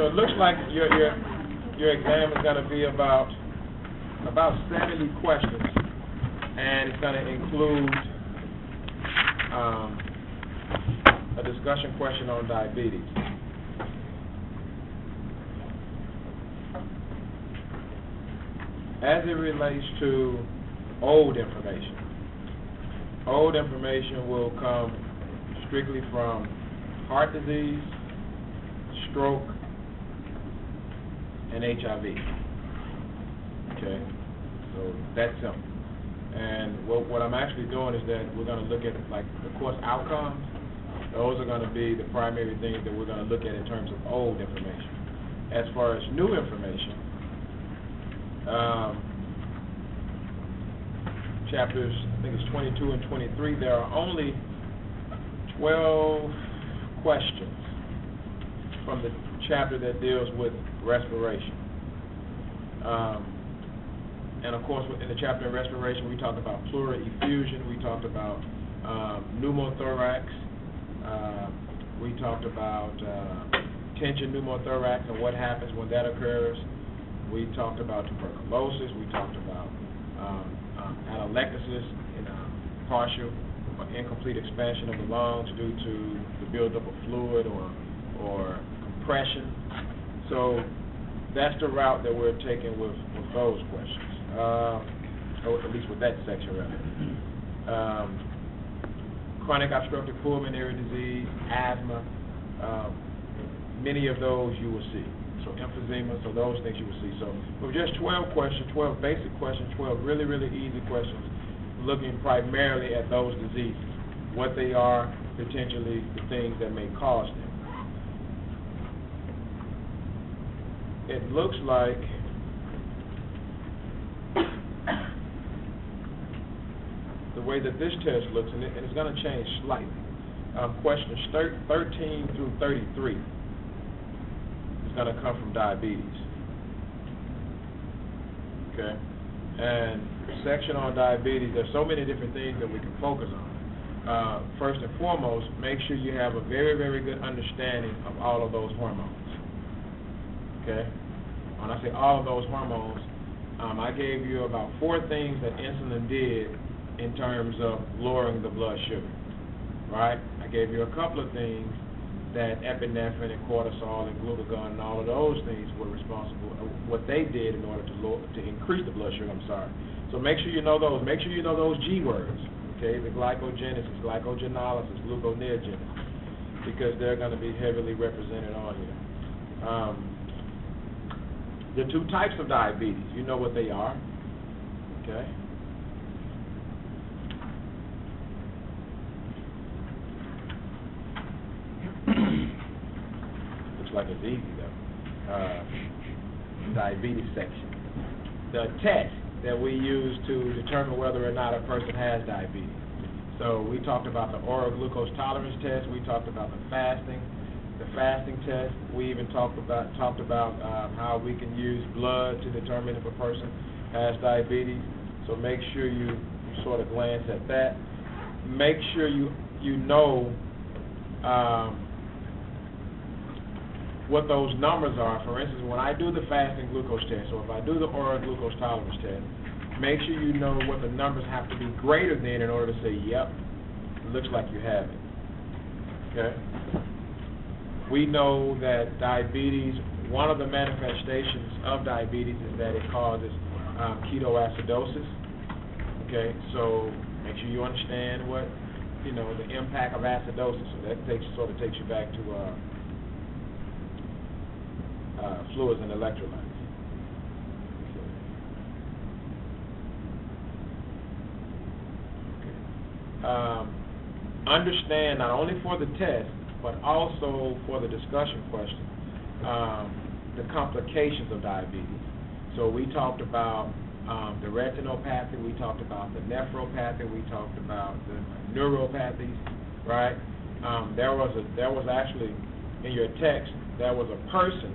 it looks like your exam is going to be about 70 questions, and it's going to include a discussion question on diabetes. As it relates to old information will come strictly from heart disease, stroke, and HIV. Okay, so that's simple. And what I'm actually doing is that we're going to look at like the course outcomes. Those are going to be the primary things that we're going to look at in terms of old information. As far as new information, chapters, I think it's 22 and 23, there are only 12 questions from the chapter that deals with respiration. And of course, in the chapter of respiration, we talked about pleural effusion, we talked about pneumothorax, we talked about tension pneumothorax and what happens when that occurs. We talked about tuberculosis, we talked about atelectasis, partial or incomplete expansion of the lungs due to the buildup of fluid or compression. So that's the route that we're taking with those questions, or at least with that section rather. Chronic obstructive pulmonary disease, asthma, many of those you will see. So emphysema, so those things you will see. So with just 12 questions, 12 basic questions, 12 really, really easy questions, looking primarily at those diseases, what they are, potentially the things that may cause them. It looks like the way that this test looks, and it's going to change slightly. Questions 13 through 33 is going to come from diabetes. Okay? And the section on diabetes, there's so many different things that we can focus on. First and foremost, make sure you have a very, very good understanding of all of those hormones. Okay? When I say all of those hormones, I gave you about 4 things that insulin did in terms of lowering the blood sugar, right? I gave you a couple of things that epinephrine and cortisol and glucagon and all of those things were responsible, what they did in order to increase the blood sugar, So make sure you know those. Make sure you know those G words, okay? The glycogenesis, glycogenolysis, gluconeogenesis, because they're going to be heavily represented on here. The 2 types of diabetes, you know what they are, okay? Looks like it's easy though. Diabetes section. The test that we use to determine whether or not a person has diabetes. So we talked about the oral glucose tolerance test. We talked about the fasting test. We even talked about how we can use blood to determine if a person has diabetes. So make sure you sort of glance at that. Make sure you know what those numbers are. For instance, when I do the fasting glucose test, or if I do the oral glucose tolerance test, make sure you know what the numbers have to be greater than in order to say, yep, it looks like you have it. Okay? We know that diabetes, one of the manifestations of diabetes is that it causes ketoacidosis. Okay, so make sure you understand what, the impact of acidosis. So that sort of takes you back to fluids and electrolytes. Okay. Understand not only for the test, but also for the discussion question, the complications of diabetes. So we talked about the retinopathy, we talked about the nephropathy, we talked about the neuropathies, right? There was actually, in your text, there was a person,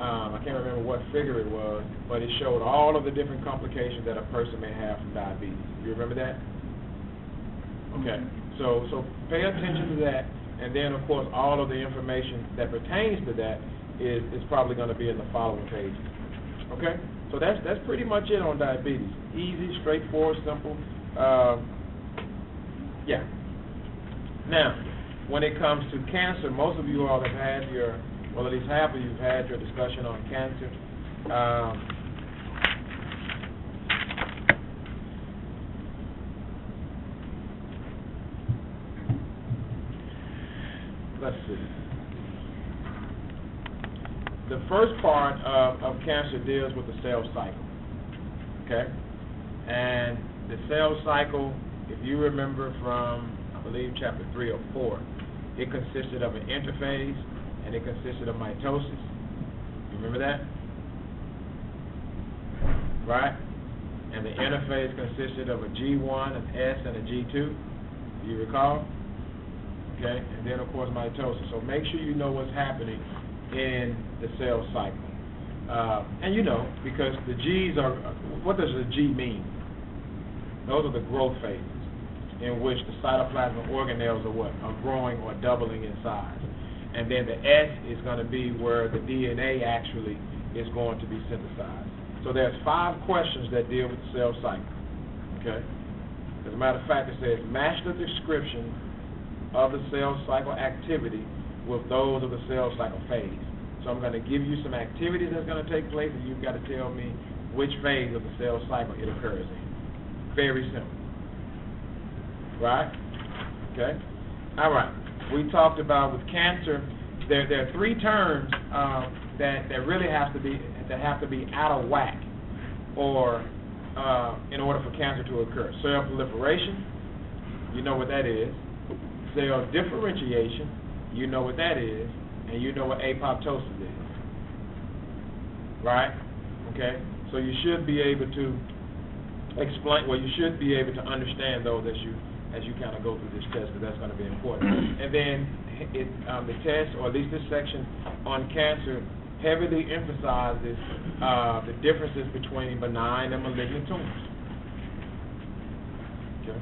I can't remember what figure it was, but it showed all of the different complications that a person may have from diabetes. You remember that? Okay, so pay attention to that. And then, of course, all of the information that pertains to that is probably going to be in the following pages. Okay? So that's pretty much it on diabetes. Easy, straightforward, simple. Yeah. Now, when it comes to cancer, most of you all have had your, well, at least half of you have had your discussion on cancer. Let's see. The first part of cancer deals with the cell cycle, okay? And the cell cycle, if you remember from, I believe, chapter 3 or 4, it consisted of an interphase, and it consisted of mitosis. You remember that? Right? And the interphase consisted of a G1, an S, and a G2. Do you recall? Okay, and then of course mitosis. So make sure you know what's happening in the cell cycle. And you know, because the G's are, what does the G mean? Those are the growth phases in which the cytoplasmic organelles are what? Are growing or doubling in size. And then the S is going to be where the DNA actually is going to be synthesized. So there's 5 questions that deal with the cell cycle. Okay? As a matter of fact, it says match the description of the cell cycle activity with those of the cell cycle phase. So I'm going to give you some activities that's going to take place, and you've got to tell me which phase of the cell cycle it occurs in. Very simple. Right? Okay? All right. We talked about with cancer, there are 3 terms that really have to be out of whack or in order for cancer to occur. Cell proliferation, you know what that is. Cell differentiation, you know what that is, and you know what apoptosis is. Right? Okay? So you should be able to explain, well, you should be able to understand those as you kind of go through this test, because that's going to be important. And then the test, or at least this section on cancer, heavily emphasizes the differences between benign and malignant tumors. Okay?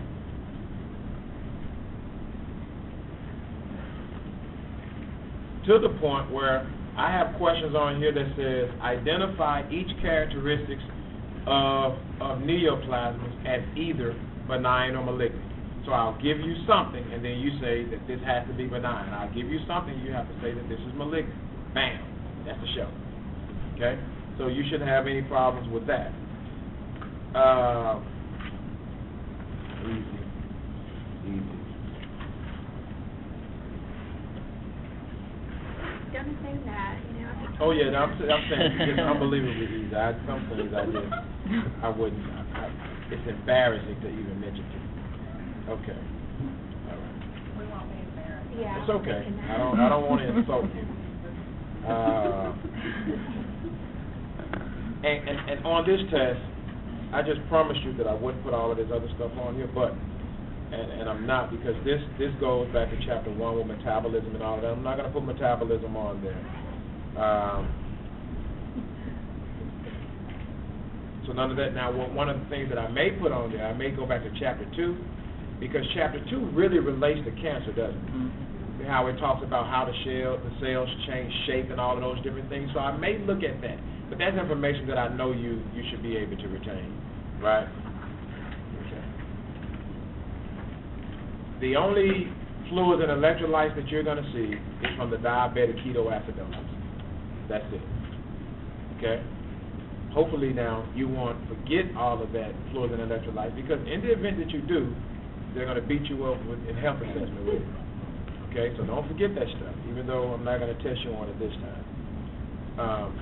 To the point where I have questions on here that says, identify each characteristics of neoplasms as either benign or malignant. So I'll give you something, and then you say that this has to be benign. I'll give you something, you have to say that this is malignant. Bam. That's the show. Okay? So you shouldn't have any problems with that. Easy. Don't say that, you know. Oh yeah, I'm saying it's unbelievably easy. Some things I wouldn't. It's embarrassing to even mention to you. Okay. All right. We won't be embarrassed. Yeah. It's okay. I don't want to insult you. And on this test, I just promised you that I wouldn't put all of this other stuff on here, but and I'm not, because this goes back to chapter 1 with metabolism and all of that. I'm not going to put metabolism on there. So none of that. Now, one of the things that I may put on there, I may go back to chapter 2, because chapter 2 really relates to cancer, doesn't it? Mm-hmm. How it talks about how the cells change shape and all of those different things. So I may look at that. But that's information that I know you should be able to retain, right? Okay. The only fluids and electrolytes that you're going to see is from the diabetic ketoacidosis. That's it. Okay? Hopefully now you won't forget all of that fluids and electrolytes, because in the event that you do, they're going to beat you up in health assessment with it. Okay? So don't forget that stuff, even though I'm not going to test you on it this time.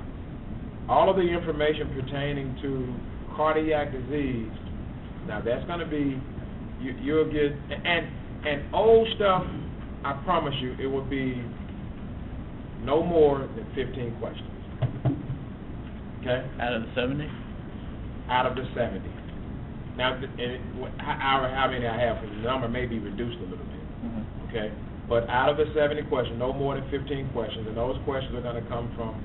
All of the information pertaining to cardiac disease, now that's going to be, you'll get, and old stuff, I promise you, it will be no more than 15 questions. Okay? Out of the 70? Out of the 70. Now, how many I have, the number may be reduced a little bit. Mm-hmm. Okay? But out of the 70 questions, no more than 15 questions, and those questions are going to come from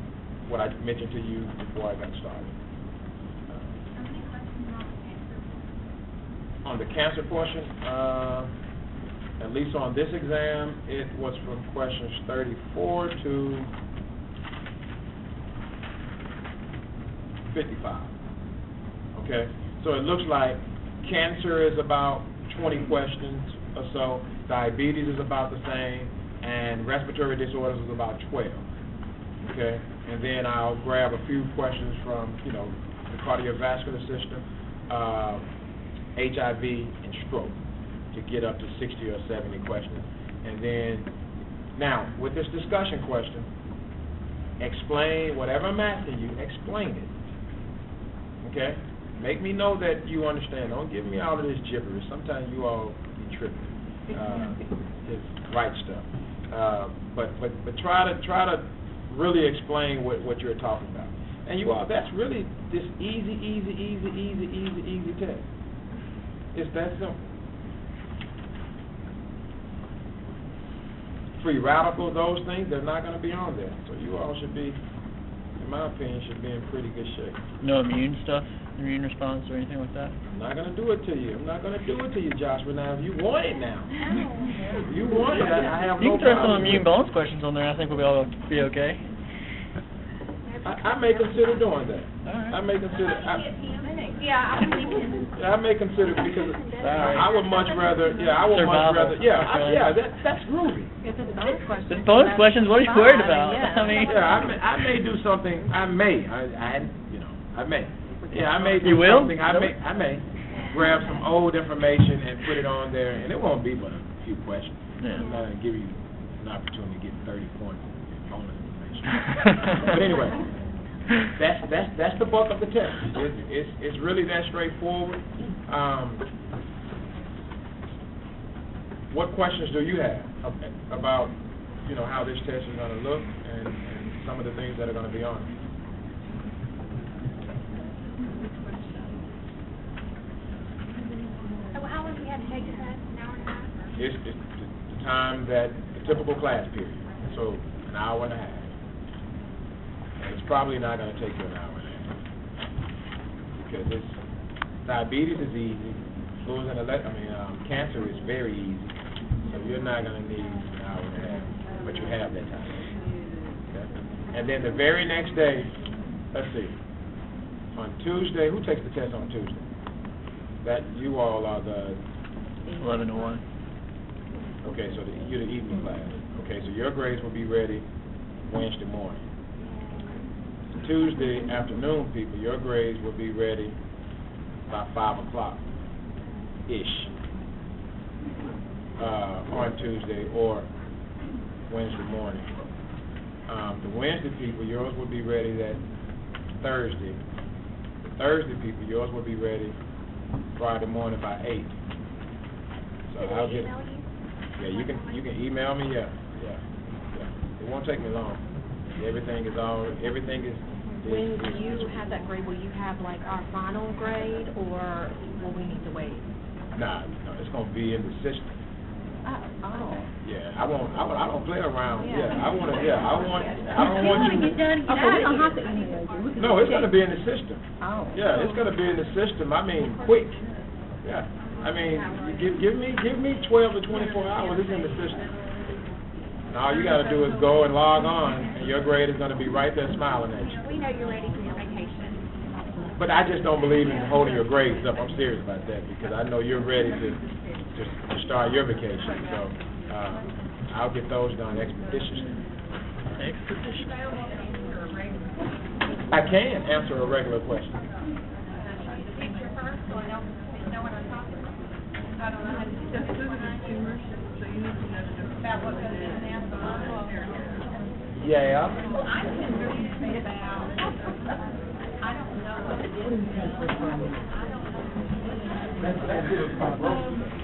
what I mentioned to you before I got started. How many questions are On on the cancer? the cancer portion, at least on this exam, it was from questions 34 to 55. Okay? So it looks like cancer is about 20 questions or so, diabetes is about the same, and respiratory disorders is about 12. Okay? And then I'll grab a few questions from, you know, the cardiovascular system, HIV, and stroke to get up to 60 or 70 questions. And then, now, with this discussion question, explain whatever I'm asking you, explain it. Okay? Make me know that you understand. Don't give me all of this gibberish. Sometimes you all be tripping. Just write stuff. But try to really explain what you're talking about. And you all, that's really this easy test. It's that simple. Free radicals, those things, they're not going to be on there. So you all should be, in my opinion, should be in pretty good shape. No immune stuff, immune response or anything like that? I'm not going to do it to you. I'm not going to do it to you, Joshua. Now, if you want it now. If you want it, I have You no can throw problem. some immune balance questions on there. I think we'll all be okay. I may consider doing that. All right. I may consider. Yeah, I'm thinking. I may consider because Sorry. I would much rather. Yeah, I would much Survival. rather. Yeah, Okay. that's groovy. If it's bonus questions. It's bonus questions. What are you worried about? Yeah. I mean, Yeah, I may do something. I may. I may. Yeah, I may do You will? something. I may grab some old information and put it on there, and it won't be but a few questions. Yeah. I'm not gonna give you an opportunity to get 30 points in bonus information. But anyway, that's the bulk of the test. It's really that straightforward. What questions do you have about, you know, how this test is going to look and some of the things that are going to be on it? So how long do you have to take the test? An hour and a half? Or? It's the time that the typical class period, so an hour and a half. And it's probably not going to take you an hour and a half because diabetes is easy. Cancer is very easy, so you're not going to need an hour and a half, but you have that time. Okay? And then the very next day, let's see, on Tuesday, who takes the test on Tuesday? That you all are the 11 to 1. Okay, so you're the evening class. Okay, so your grades will be ready Wednesday morning. Tuesday afternoon, people, your grades will be ready by 5 o'clock-ish on Tuesday or Wednesday morning. The Wednesday people, yours will be ready that Thursday. The Thursday people, yours will be ready Friday morning by 8. So I'll get. Email you? Yeah, you can email me. Yeah. It won't take me long. Everything is. When do you have that grade? Will you have like our final grade, or will we need to wait? No, it's gonna be in the system. Oh. Yeah, I don't play around. Yeah. I don't want you. Okay, we don't have to email you. No, it's gonna be in the system. Oh. Yeah, it's gonna be in the system. I mean, quick. Yeah, I mean, give me 12 to 24 hours. It's in the system. And all you gotta do is go and log on, and your grade is gonna be right there smiling at you. We know you're ready for your vacation. But I just don't believe in holding your grades up. I'm serious about that because I know you're ready to start your vacation. So I'll get those done expeditiously. I can answer a regular question. Yeah. That's it.